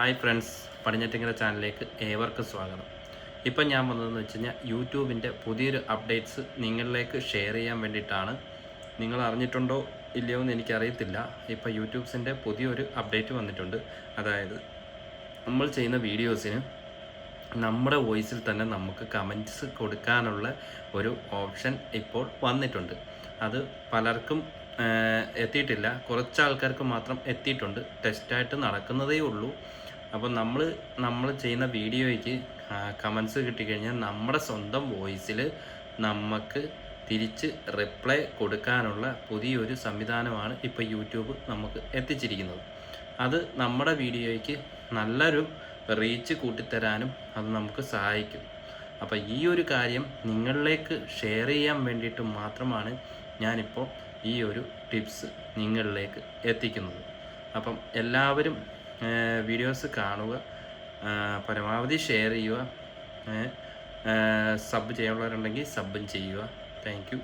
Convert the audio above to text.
Hi friends, Padinjattinkara ചാനലിലേക്ക് ഏവർക്കും സ്വാഗതം. ഇപ്പം ഞാൻ വന്നതെന്ന് വെച്ച് കഴിഞ്ഞാൽ യൂട്യൂബിൻ്റെ പുതിയൊരു അപ്ഡേറ്റ്സ് നിങ്ങളിലേക്ക് ഷെയർ ചെയ്യാൻ വേണ്ടിയിട്ടാണ്. നിങ്ങൾ അറിഞ്ഞിട്ടുണ്ടോ ഇല്ലയോ എന്ന് എനിക്കറിയത്തില്ല. ഇപ്പോൾ യൂട്യൂബ്സിൻ്റെ പുതിയൊരു അപ്ഡേറ്റ് വന്നിട്ടുണ്ട്. അതായത് നമ്മൾ ചെയ്യുന്ന വീഡിയോസിന് നമ്മുടെ വോയിസിൽ തന്നെ നമുക്ക് കമൻറ്റ്സ് കൊടുക്കാനുള്ള ഒരു ഓപ്ഷൻ ഇപ്പോൾ വന്നിട്ടുണ്ട്. അത് പലർക്കും എത്തിയിട്ടില്ല, കുറച്ച് ആൾക്കാർക്ക് മാത്രം എത്തിയിട്ടുണ്ട്. ടെസ്റ്റായിട്ട് നടക്കുന്നതേ ഉള്ളൂ. അപ്പോൾ നമ്മൾ ചെയ്യുന്ന വീഡിയോയ്ക്ക് കമൻസ് കിട്ടിക്കഴിഞ്ഞാൽ നമ്മുടെ സ്വന്തം വോയിസിൽ നമുക്ക് തിരിച്ച് റിപ്ലൈ കൊടുക്കാനുള്ള പുതിയൊരു സംവിധാനമാണ് ഇപ്പോൾ യൂട്യൂബ് നമുക്ക് എത്തിച്ചിരിക്കുന്നത്. അത് നമ്മുടെ വീഡിയോയ്ക്ക് നല്ലൊരു റീച്ച് കൂട്ടിത്തരാനും അത് നമുക്ക് സഹായിക്കും. അപ്പോൾ ഈ ഒരു കാര്യം നിങ്ങളിലേക്ക് ഷെയർ ചെയ്യാൻ വേണ്ടിയിട്ട് മാത്രമാണ് ഞാനിപ്പോൾ ഈ ഒരു ടിപ്സ് നിങ്ങളിലേക്ക് എത്തിക്കുന്നത്. അപ്പം എല്ലാവരും വീഡിയോസ് കാണുക, പരമാവധി ഷെയർ ചെയ്യുക, സബ് ചെയ്യാനുള്ളവരുണ്ടെങ്കിൽ സബും ചെയ്യുക. Thank you.